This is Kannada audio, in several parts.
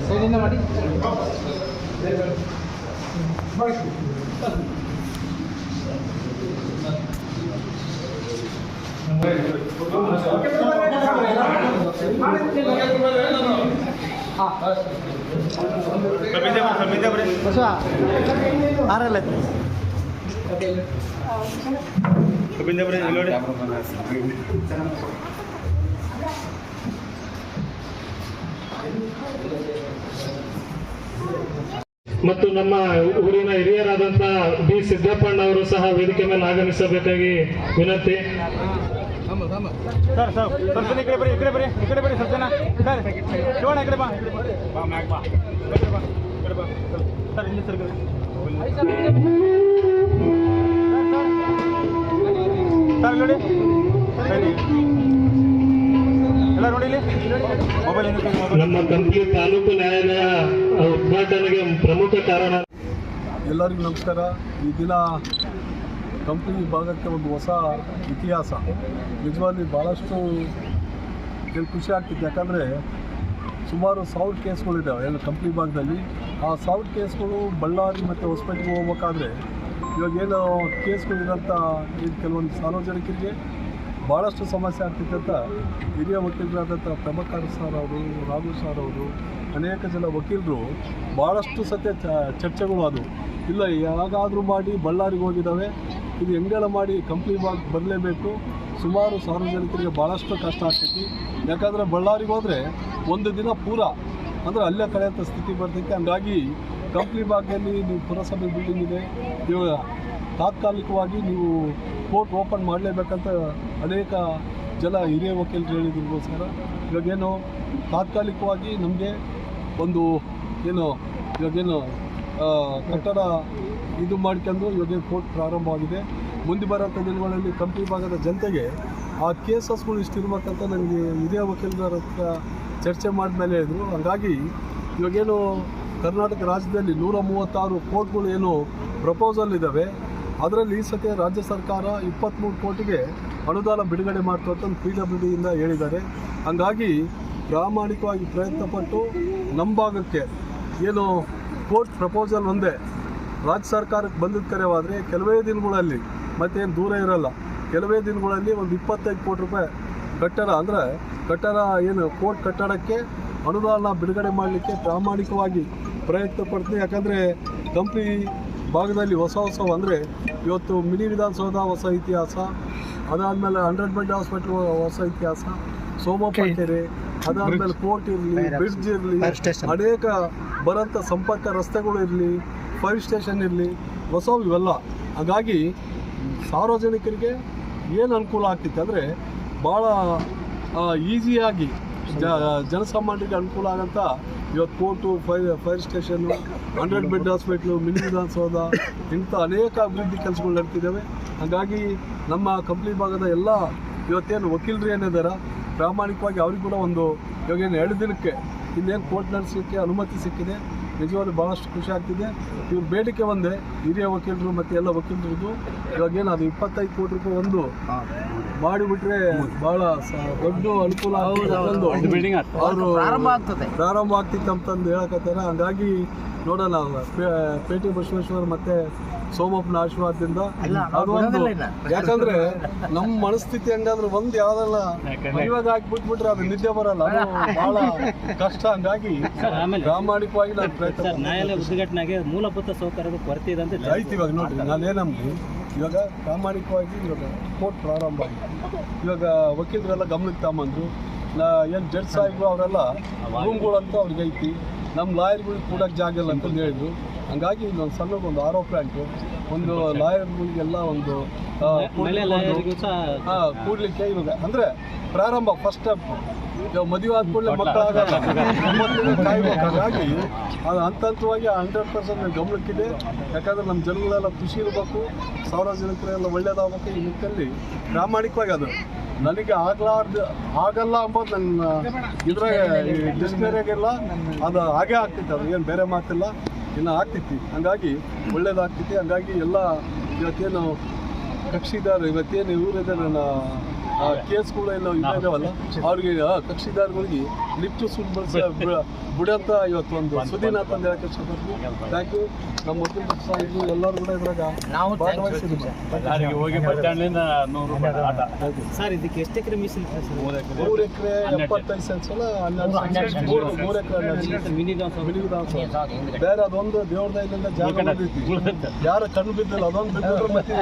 ಸೈಡಿಂದ ಮಾಡಿ ಆರಲ್ಲ ಮತ್ತು ನಮ್ಮ ಊರಿನ ಹಿರಿಯರಾದಂಥ ಬಿ ಸಿದ್ದಪ್ಪಣ್ಣ ಅವರು ಸಹ ವೇದಿಕೆ ಮೇಲೆ ಆಗಮಿಸಬೇಕಾಗಿ ವಿನಂತಿ. ಸರ್ ಸ್ವಲ್ಪ ಈ ಕಡೆ ಬರಿ ಸ್ವಲ್ಪ ಜನ ಸರ್ ಶಿವಣ್ಣ ಈ ಕಡೆ ಬಾ ಸರ್ ಇಲ್ಲಿ ಸರ್ ಸರ್ ನೋಡಿ ಎಲ್ಲ ನೋಡಿ ಇಲ್ಲಿ ಮೊಬೈಲ್ ನಮ್ಮ ಕಂಪ್ಲಿ ತಾಲೂಕು ನ್ಯಾಯಾಲಯ ಉದ್ಘಾಟನೆಗೆ ಪ್ರಮುಖ ಕಾರಣ. ಎಲ್ಲರಿಗೂ ನಮಸ್ಕಾರ. ಈ ದಿನ ಕಂಪ್ನಿ ಭಾಗಕ್ಕೆ ಒಂದು ಹೊಸ ಇತಿಹಾಸ. ನಿಜವಾಗಿ ಭಾಳಷ್ಟು ಖುಷಿ ಆಗ್ತಿತ್ತು. ಯಾಕಂದರೆ ಸುಮಾರು 1000 ಕೇಸ್ಗಳಿದ್ದಾವೆ ಎಲ್ಲ ಕಂಪ್ನಿ ಭಾಗದಲ್ಲಿ. ಆ 1000 ಕೇಸ್ಗಳು ಬಳ್ಳಾರಿ ಮತ್ತು ಹೊಸಪೇಟೆಗೆ ಹೋಗ್ಬೇಕಾದ್ರೆ ಇವಾಗೇನು ಕೇಸ್ಗಳಿರೋಂಥ ಕೆಲವೊಂದು ಸಾರ್ವಜನಿಕರಿಗೆ ಭಾಳಷ್ಟು ಸಮಸ್ಯೆ ಆಗ್ತಿದ್ದಂಥ ಹಿರಿಯ ವಕೀಲರಾದಂಥ ಪ್ರಭಾಕರ್ ಸರ್ ಅವರು, ರಾಘು ಸರ್ ಅವರು, ಅನೇಕ ಜನ ವಕೀಲರು ಭಾಳಷ್ಟು ಸತ್ಯ ಚರ್ಚೆಗಳು ಅದು ಇಲ್ಲ ಯಾಗಾದರೂ ಮಾಡಿ ಬಳ್ಳಾರಿಗೆ ಹೋಗಿದ್ದಾವೆ, ಇದು ಹೆಂಗೆಲ್ಲ ಮಾಡಿ ಕಂಪ್ನಿ ಭಾಗ ಬರಲೇಬೇಕು. ಸುಮಾರು ಸಾರ್ವಜನಿಕರಿಗೆ ಭಾಳಷ್ಟು ಕಷ್ಟ ಆಗ್ತೈತಿ. ಯಾಕಂದರೆ ಬಳ್ಳಾರಿಗೆ ಹೋದರೆ ಒಂದು ದಿನ ಪೂರ ಅಂದರೆ ಅಲ್ಲೇ ಕಳೆಯುವಂಥ ಸ್ಥಿತಿ ಬರ್ತೈತೆ. ಹಂಗಾಗಿ ಕಂಪ್ನಿ ಭಾಗದಲ್ಲಿ ನೀವು ಪುರಸಭೆ ಬಿಲ್ಡಿಂಗ್ ಇದೆ, ಇವಾಗ ತಾತ್ಕಾಲಿಕವಾಗಿ ನೀವು ಕೋರ್ಟ್ ಓಪನ್ ಮಾಡಲೇಬೇಕಂತ ಅನೇಕ ಜನ ಹಿರಿಯ ವಕೀಲರು ಹೇಳಿದಕ್ಕೋಸ್ಕರ ಇವಾಗೇನು ತಾತ್ಕಾಲಿಕವಾಗಿ ನಮಗೆ ಒಂದು ಇವಾಗೇನು ಕಟ್ಟಡ ಇದು ಮಾಡ್ಕೊಂಡು ಇವಾಗೇನು ಕೋರ್ಟ್ ಪ್ರಾರಂಭವಾಗಿದೆ. ಮುಂದೆ ಬರೋಂಥ ದಿನಗಳಲ್ಲಿ ಕಂಪ್ನಿ ಭಾಗದ ಜನತೆಗೆ ಆ ಕೇಸಸ್ಗಳು ಇಷ್ಟಿರ್ಬೇಕಂತ ನನಗೆ ಹಿರಿಯ ವಕೀಲರ ಹತ್ರ ಚರ್ಚೆ ಮಾಡಿದ್ಮೇಲೆ ಹೇಳಿದರು. ಹಾಗಾಗಿ ಇವಾಗೇನು ಕರ್ನಾಟಕ ರಾಜ್ಯದಲ್ಲಿ 136 ಕೋರ್ಟ್ಗಳು ಏನು ಪ್ರಪೋಸಲ್ ಇದ್ದಾವೆ, ಅದರಲ್ಲಿ ಈ ಸತಿ ರಾಜ್ಯ ಸರ್ಕಾರ 23 ಕೋಟಿಗೆ ಅನುದಾನ ಬಿಡುಗಡೆ ಮಾಡ್ತು ಅಂತ PWDಯಿಂದ ಹೇಳಿದ್ದಾರೆ. ಹಾಗಾಗಿ ಪ್ರಾಮಾಣಿಕವಾಗಿ ಪ್ರಯತ್ನಪಟ್ಟು ನಮ್ಮ ಭಾಗಕ್ಕೆ ಏನು ಕೋರ್ಟ್ ಪ್ರಪೋಸಲ್ ಒಂದೇ ರಾಜ್ಯ ಸರ್ಕಾರಕ್ಕೆ ಬಂದಿದ್ದ ಕರೆವಾದರೆ ಕೆಲವೇ ದಿನಗಳಲ್ಲಿ ಮತ್ತೇನು ದೂರ ಇರಲ್ಲ, ಕೆಲವೇ ದಿನಗಳಲ್ಲಿ ಒಂದು 25 ಕೋಟಿ ರೂಪಾಯಿ ಕಟ್ಟಡ ಏನು ಕೋರ್ಟ್ ಕಟ್ಟಡಕ್ಕೆ ಅನುದಾನ ಬಿಡುಗಡೆ ಮಾಡಲಿಕ್ಕೆ ಪ್ರಾಮಾಣಿಕವಾಗಿ ಪ್ರಯತ್ನ ಪಡ್ತೀನಿ. ಯಾಕಂದರೆ ಕಂಪ್ನಿ ಭಾಗದಲ್ಲಿ ಹೊಸ ಅಂದರೆ ಇವತ್ತು ಮಿನಿ ವಿಧಾನಸೌಧ ಹೊಸ ಇತಿಹಾಸ, ಅದಾದಮೇಲೆ 100 ಬೆಡ್ ಹಾಸ್ಪಿಟ್ಲ್ ಹೊಸ ಇತಿಹಾಸ, ಸೋಮಪ್ಪ ಕೆರೆ, ಅದಾದಮೇಲೆ ಕೋರ್ಟ್ ಇರಲಿ, ಬ್ರಿಡ್ಜ್ ಇರಲಿ, ಅನೇಕ ಬರೋಂಥ ಸಂಪರ್ಕ ರಸ್ತೆಗಳು ಇರಲಿ, ಫೈರ್ ಸ್ಟೇಷನ್ ಇರಲಿ, ಹೊಸವು ಇವೆಲ್ಲ. ಹಾಗಾಗಿ ಸಾರ್ವಜನಿಕರಿಗೆ ಏನು ಅನುಕೂಲ ಆಗ್ತಿತ್ತು ಅಂದರೆ ಭಾಳ ಈಸಿಯಾಗಿ ಜನಸಾಮಾನ್ಯರಿಗೆ ಅನುಕೂಲ ಆಗೋಂಥ ಇವತ್ತು court, fire station, 100 bed hospital, mini Vidhana Soudha ಇಂಥ ಅನೇಕ ಅಭಿವೃದ್ಧಿ ಕೆಲಸಗಳು ನಡ್ತಿದ್ದಾವೆ. ಹಾಗಾಗಿ ನಮ್ಮ ಕಂಪ್ನಿ ಭಾಗದ ಎಲ್ಲ ಇವತ್ತೇನು ವಕೀಲರು ಏನಿದ್ದಾರೆ ಪ್ರಾಮಾಣಿಕವಾಗಿ ಅವ್ರಿಗೆ ಕೂಡ ಒಂದು ಇವಾಗೇನು 2 ದಿನಕ್ಕೆ ಇನ್ನೇನು ಕೋರ್ಟ್ ನಡೆಸಲಿಕ್ಕೆ ಅನುಮತಿ ಸಿಕ್ಕಿದೆ. ನಿಜವಾಗ್ಲೂ ಭಾಳಷ್ಟು ಖುಷಿ ಆಗ್ತಿದೆ. ಇವ್ರ ಬೇಡಿಕೆ ಒಂದೇ, ಹಿರಿಯ ವಕೀಲರು ಮತ್ತು ಎಲ್ಲ ವಕೀಲರಿಗೂ ಇವಾಗೇನು ಅದು 25 ಕೋಟಿ ರೂಪಾಯಿ ಒಂದು ಮಾಡಿಬಿಟ್ರೆ ಭಾಳ ದೊಡ್ಡ ಅನುಕೂಲ ಅವರು ಪ್ರಾರಂಭ ಆಗ್ತಿತ್ತು ಅಂತಂದು ಹೇಳಕತ್ತಾರೆ. ಹಾಗಾಗಿ ನೋಡೋಣ, ಪೇಟೆ ಬಸವೇಶ್ವರ ಮತ್ತು ಸೋಮಪ್ಪನ ಆಶೀರ್ವಾದದಿಂದ ಅದೊಂದು. ಯಾಕಂದರೆ ನಮ್ಮ ಮನಸ್ಥಿತಿ ಹಂಗಾದ್ರೆ ಒಂದು ಯಾವುದಲ್ಲ ಇವಾಗ ಹಾಕಿಬಿಟ್ಬಿಟ್ರೆ ಅದು ನಿದ್ದೆ ಬರಲ್ಲ, ಅದು ಭಾಳ ಕಷ್ಟ. ಹಂಗಾಗಿ ಪ್ರಾಮಾಣಿಕವಾಗಿ ನಾನು ಪ್ರಯತ್ನ. ನ್ಯಾಯಾಲಯ ಉದ್ಘಾಟನೆಗೆ ಮೂಲಭೂತ ಸೌಕರ್ಯದ ಕೊರತೆ ಇದೆ ಅಂತ ಆಯ್ತು. ಇವಾಗ ನೋಡಿರಿ, ನಾನೇನಂದ್ರೆ ಇವಾಗ ಪ್ರಾಮಾಣಿಕವಾಗಿ ಇವಾಗ ಕೋರ್ಟ್ ಪ್ರಾರಂಭ ಆಗಿದೆ. ಇವಾಗ ವಕೀಲರೆಲ್ಲ ಗಮನಕ್ಕೆ ತಗೊಂಬಂದ್ರು. ಏನು ಜಡ್ಜ್ ಸಾಹೇಬರು ಅವರೆಲ್ಲ ರೂಮ್ಗಳಂತೂ ಅವ್ರಿಗೆ ಐತಿ, ನಮ್ಮ ಲಾಯರ್ಗಳಿಗೆ ಕೂಡಕ್ಕೆ ಜಾಗ ಇಲ್ಲ ಅಂತಂದು ಹೇಳಿದ್ರು. ಹಂಗಾಗಿ ಇಲ್ಲೊಂದು ಸಣ್ಣದೊಂದು ಆರೋ ಪ್ಲ್ಯಾಂಟು, ಒಂದು ಲಾಯರ್ಗಳಿಗೆಲ್ಲ ಒಂದು ಮಹಿಳೆ ಲಾಯರ್ಗೂ ಸಹ ಕೂಡಲಿಕ್ಕೆ ಇವಾಗ ಅಂದರೆ ಪ್ರಾರಂಭ ಫಸ್ಟ್ ಸ್ಟೆಪ್. ಇವಾಗ ಮದುವೆ ಆದ ಕೂಡಲೇ ಮಕ್ಕಳಾಗಲ್ಲ, ಕಾಯ್ಬೇಕು. ಹಾಗಾಗಿ ಅದು ಹಂತ ಹಂತವಾಗಿ 100% ಗಮನಕ್ಕಿದೆ. ಯಾಕಂದರೆ ನಮ್ಮ ಜನಗಳೆಲ್ಲ ಖುಷಿ ಇರಬೇಕು, ಸಾರ್ವಜನಿಕರೆಲ್ಲ ಒಳ್ಳೇದಾಗಬೇಕು. ಈ ನಿಟ್ಟಿನಲ್ಲಿ ಪ್ರಾಮಾಣಿಕವಾಗಿ ಅದು ನನಗೆ ಆಗಲ್ಲ ಅಂಬೋದು ನನ್ನ ಇದ್ರಾಗ ಡಿಕ್ಷನರಿಯಾಗೆಲ್ಲ ಅದು ಹಾಗೇ ಆಗ್ತೈತೆ. ಅದು ಏನು ಬೇರೆ ಮಾತಿಲ್ಲ, ಇನ್ನು ಆಗ್ತೈತಿ. ಹಂಗಾಗಿ ಒಳ್ಳೇದಾಗ್ತೈತಿ. ಹಂಗಾಗಿ ಎಲ್ಲ ಇವತ್ತೇನು ಕಕ್ಷಿದಾರ ಇವತ್ತೇನು ಇವರಿದ್ದಾರೆ ಕೇಸ್ಗಳೆಲ್ಲ ಇದಾವಲ್ಲ, ಅವ್ರಿಗೆ ಕಕ್ಷಿದಾರಗಳಿಗೆ ಲಿಫ್ಟ್ ಸುಳ್ಳು ಬಳಸಿ ಬಿಡಂತ ಇವತ್ತು ಒಂದು ಸುದ್ದಿನ ಅಂತಂದು ಹೇಳಕ್ಕೆ ಇಷ್ಟಪಡ್ತೀವಿ. Thank you. ನಮ್ಮ ವಕೀಲ ಪಕ್ಷ ಇದು ಎಲ್ಲರೂ ಕೂಡ ಇದ್ರಾಗ ಭಾಗವಹಿಸಿದ್ದೀವಿ. ಸರ್ ಇದಕ್ಕೆ ಎಷ್ಟು ಎಕರೆ ಮೀಸಲಿದೆ ಸರ್? 3 ಎಕರೆ 75 ಸೆನ್ಸ್ ಅಲ್ಲ, 3 ಎಕರೆ ಬೇರೆ ಅದೊಂದು ದೇವ್ರ ದಯದಿಂದ ಜಾಗ ಬಂದೈತಿ. ಯಾರ ಕಣ್ಣು ಬಿದ್ದಿಲ್ಲ, ಅದೊಂದು ಬಿದ್ದಿದ್ರೆ ಮತ್ತೆ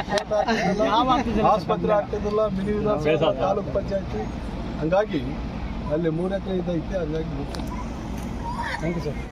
ಆಸ್ಪತ್ರೆ ಆಗ್ತಿದ್ದಿಲ್ಲ, ಮಿನಿ ವಿಧಾನಸಭೆ, ತಾಲೂಕ್ ಪಂಚಾಯತಿ. ಹಂಗಾಗಿ ಅಲ್ಲಿ 3 ಎಕರೆ ಇದೈತೆ. ಹಂಗಾಗಿ ಥ್ಯಾಂಕ್ ಯು ಸರ್.